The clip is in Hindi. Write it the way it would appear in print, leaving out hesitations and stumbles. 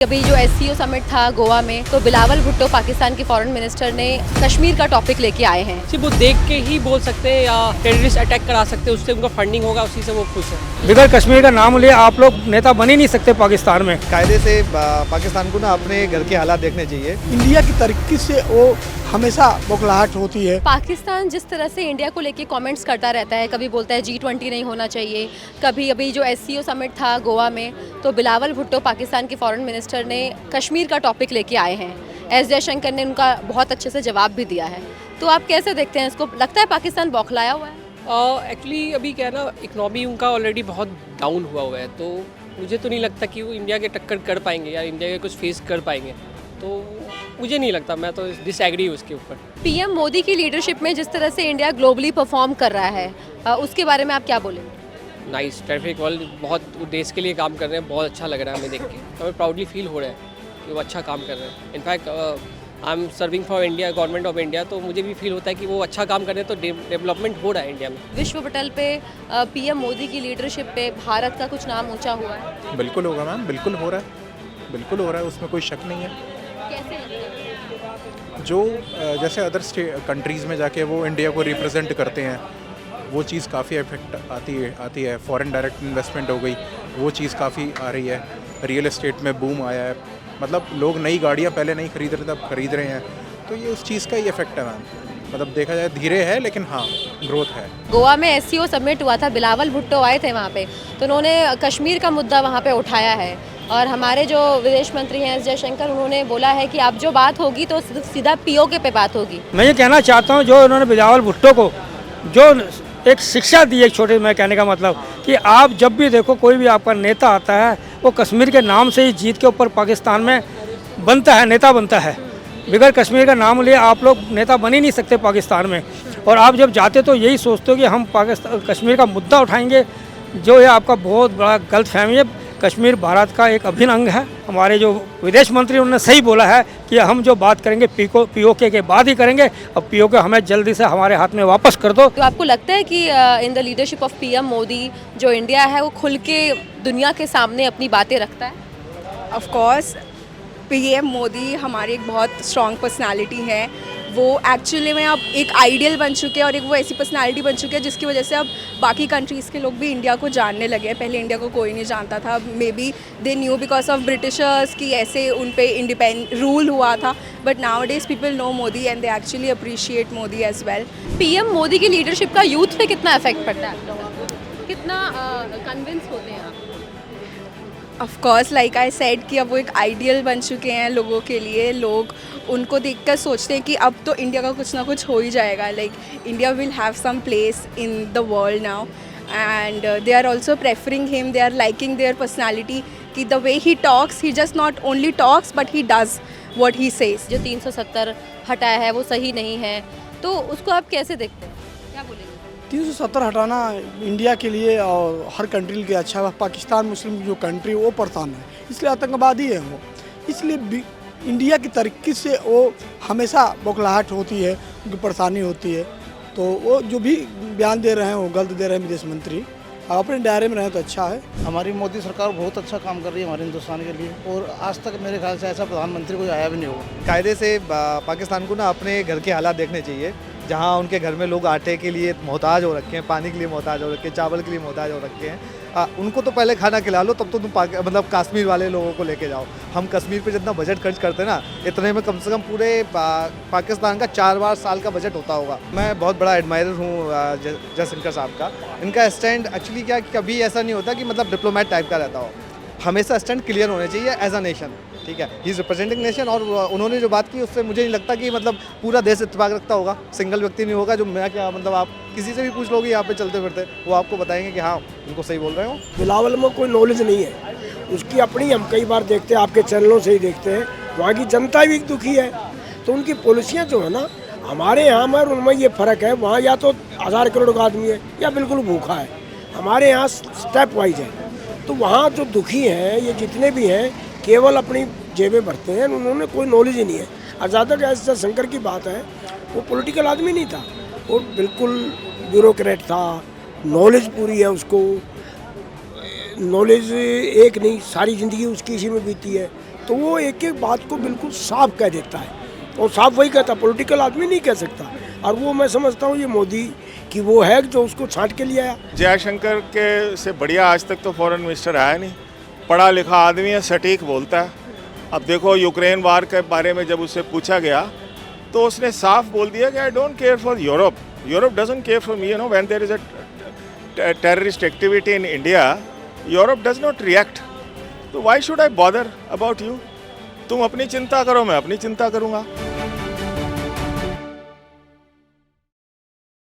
अभी जो एससीओ समिट था गोवा में, तो बिलावल भुट्टो पाकिस्तान के फॉरेन मिनिस्टर ने कश्मीर का टॉपिक लेके आए हैं। सिर्फ वो देख के ही बोल सकते हैं या टेररिस्ट अटैक करा सकते हैं, उससे उनका फंडिंग होगा, उसी से वो खुश है। बगैर कश्मीर का नाम लिए आप लोग नेता बन ही नहीं सकते पाकिस्तान में। कायदे से पाकिस्तान को ना अपने घर के हालात देखने चाहिए। इंडिया की तरक्की से वो हमेशा बौखलाहट होती है। पाकिस्तान जिस तरह से इंडिया को लेके कमेंट्स करता रहता है, कभी बोलता है G20 नहीं होना चाहिए, कभी अभी जो एससीओ समिट था गोवा में, तो बिलावल भुट्टो पाकिस्तान के फॉरेन मिनिस्टर ने कश्मीर का टॉपिक लेके आए हैं। एस जयशंकर ने उनका बहुत अच्छे से जवाब भी दिया है। तो आप कैसे देखते हैं इसको? लगता है पाकिस्तान बौखलाया हुआ है? एक्चुअली अभी क्या है ना, इकनॉमी उनका ऑलरेडी बहुत डाउन हुआ है, तो मुझे तो नहीं लगता कि वो इंडिया के टक्कर कर पाएंगे या इंडिया के कुछ फेस कर पाएंगे। तो मुझे नहीं लगता, मैं तो डिसएग्री हूँ उसके ऊपर। पीएम मोदी की लीडरशिप में जिस तरह से इंडिया ग्लोबली परफॉर्म कर रहा है, उसके बारे में आप क्या बोलेंगे? नाइस, टेरिफिक, वर्ल्ड बहुत देश के लिए काम कर रहे हैं, बहुत अच्छा लग रहा है हमें देख के। हमें प्राउडली फील हो रहा है कि वो अच्छा काम कर रहे हैं। In fact I am serving for India, government of India, तो मुझे भी फील होता है कि वो अच्छा काम कर रहे हैं, तो डेवलपमेंट हो रहा है इंडिया में। विश्व पटल पे पीएम मोदी की लीडरशिप पे भारत का कुछ नाम ऊंचा हुआ है? बिल्कुल होगा मैम, बिल्कुल हो रहा है, बिल्कुल हो रहा है, उसमें कोई शक नहीं है। कैसे लगता है? जो जैसे अदर कंट्रीज़ में जाके वो इंडिया को रिप्रेजेंट करते हैं, वो चीज़ काफ़ी इफेक्ट आती है। फॉरेन डायरेक्ट इन्वेस्टमेंट हो गई, वो चीज़ काफ़ी आ रही है। रियल एस्टेट में बूम आया है, मतलब लोग नई गाड़ियाँ पहले नहीं खरीद रहे थे, अब खरीद रहे हैं। तो ये उस चीज़ का ही इफेक्ट है मैम। मतलब देखा जाए धीरे है, लेकिन हाँ ग्रोथ है। गोवा में एससीओ समिट हुआ था, बिलावल भुट्टो आए थे वहाँ पे, तो उन्होंने कश्मीर का मुद्दा वहाँ पे उठाया है। और हमारे जो विदेश मंत्री हैं एस जयशंकर, उन्होंने बोला है कि अब जो बात होगी तो सीधा पीओके पे बात होगी। मैं ये कहना चाहता हूँ, जो उन्होंने बिलावल भुट्टो को जो एक शिक्षा दी, एक छोटे में कहने का मतलब कि आप जब भी देखो कोई भी आपका नेता आता है, वो कश्मीर के नाम से ही जीत के ऊपर पाकिस्तान में बनता है, नेता बनता है। बगैर कश्मीर का नाम लिए आप लोग नेता बन ही नहीं सकते पाकिस्तान में। और आप जब जाते तो यही सोचते हो कि हम पाकिस्तान कश्मीर का मुद्दा उठाएंगे, जो ये आपका बहुत बड़ा गलत फहमी है। कश्मीर भारत का एक अभिन्न अंग है। हमारे जो विदेश मंत्री उन्होंने सही बोला है कि हम जो बात करेंगे पीओके के बाद ही करेंगे, और पीओके हमें जल्दी से हमारे हाथ में वापस कर दो। तो आपको लगता है कि in the leadership of PM Modi जो इंडिया है वो खुल के दुनिया के सामने अपनी बातें रखता है? ऑफ कोर्स पीएम मोदी हमारी एक बहुत स्ट्रॉन्ग पर्सनालिटी है। वो एक्चुअली में अब एक आइडियल बन चुके हैं और एक वो ऐसी पर्सनालिटी बन चुके हैं जिसकी वजह से अब बाकी कंट्रीज़ के लोग भी इंडिया को जानने लगे हैं। पहले इंडिया को कोई नहीं जानता था, maybe they knew because of Britishers की ऐसे उन पे रूल हुआ था, but nowadays people know Modi and they actually appreciate Modi as well. PM Modi की लीडरशिप का यूथ पे कितना इफेक्ट पड़ता है? कितना कन्विंस होते हैं आप? Of course like I said कि अब वो एक आइडियल बन चुके हैं लोगों के लिए। लोग उनको देखकर सोचते हैं कि अब तो इंडिया का कुछ ना कुछ हो ही जाएगा, like India will have some place in the world now and they are also preferring him, they are liking their personality कि the way he talks, he just not only talks but he does what he says. जो 370 हटाया है वो सही नहीं है, तो उसको आप कैसे देखते हैं? क्या बोलेंगे? 370 हटाना इंडिया के लिए और हर कंट्री के लिए अच्छा है। पाकिस्तान मुस्लिम जो कंट्री वो परेशान है, इसलिए आतंकवादी है वो। इसलिए इंडिया की तरक्की से वो हमेशा बौखलाहट होती है, उनकी परेशानी होती है। तो वो जो भी बयान दे रहे हैं वो गलत दे रहे हैं विदेश मंत्री। अपने दायरे में रहें तो अच्छा है। हमारी मोदी सरकार बहुत अच्छा काम कर रही है हमारे हिंदुस्तान के लिए, और आज तक मेरे ख्याल से ऐसा प्रधानमंत्री कोई आया भी नहीं होगा। कायदे से पाकिस्तान को ना अपने घर के हालात देखने चाहिए। जहाँ उनके घर में लोग आटे के लिए मोहताज हो रखे हैं, पानी के लिए मोहताज हो रखे हैं, चावल के लिए मोहताज हो रखे हैं, उनको तो पहले खाना खिला लो, तब तो तुम मतलब कश्मीर वाले लोगों को लेके जाओ। हम कश्मीर पे जितना बजट खर्च करते हैं ना, इतने में कम से कम पूरे पाकिस्तान का 4 बार साल का बजट होता होगा। मैं बहुत बड़ा एडमायरर हूँ जयशंकर साहब का। इनका स्टैंड एक्चुअली क्या कभी ऐसा नहीं होता कि मतलब डिप्लोमेट टाइप का रहता हो, हमेशा स्टैंड क्लियर होने चाहिए एज अ नेशन। ठीक है, ही इज़ रिप्रेजेंटिंग नेशन। और उन्होंने जो बात की उससे मुझे नहीं लगता कि मतलब पूरा देश इत्तेफाक रखता होगा। सिंगल व्यक्ति नहीं होगा जो मैं क्या मतलब आप किसी से भी पूछ लोगे यहाँ पे चलते फिरते, वो आपको बताएंगे कि हाँ उनको सही बोल रहे हो। बिलावल में कोई नॉलेज नहीं है उसकी अपनी, हम कई बार देखते हैं, आपके चैनलों से ही देखते हैं। वहाँ की जनता भी दुखी है, तो उनकी पॉलिसियाँ जो है ना, हमारे यहाँ में उनमें ये फ़र्क है। वहाँ या तो 1000 करोड़ का आदमी है या बिल्कुल भूखा है, हमारे यहाँ स्टेप वाइज है। तो वहाँ जो दुखी हैं, ये जितने भी हैं, केवल अपनी जेबें भरते हैं, उन्होंने कोई नॉलेज ही नहीं है। आज़ाद जयशंकर की बात है, वो पॉलिटिकल आदमी नहीं था, वो बिल्कुल ब्यूरोक्रेट था। नॉलेज पूरी है उसको, नॉलेज एक नहीं, सारी ज़िंदगी उसकी इसी में बीती है। तो वो एक एक बात को बिल्कुल साफ कह देता है, और साफ वही कहता, पॉलिटिकल आदमी नहीं कह सकता। और वो मैं समझता हूँ ये मोदी की वो है जो उसको छांट के लिए आया। जयशंकर के से बढ़िया आज तक तो फॉरेन मिनिस्टर आया नहीं, पढ़ा लिखा आदमी है, सटीक बोलता है। अब देखो यूक्रेन वार के बारे में जब उससे पूछा गया तो उसने साफ बोल दिया कि I don't care for Europe, Europe doesn't care for me, you know, when there is a terrorist activity in India, Europe does not react, तो why should I bother about you. तुम अपनी चिंता करो, मैं अपनी चिंता करूँगा।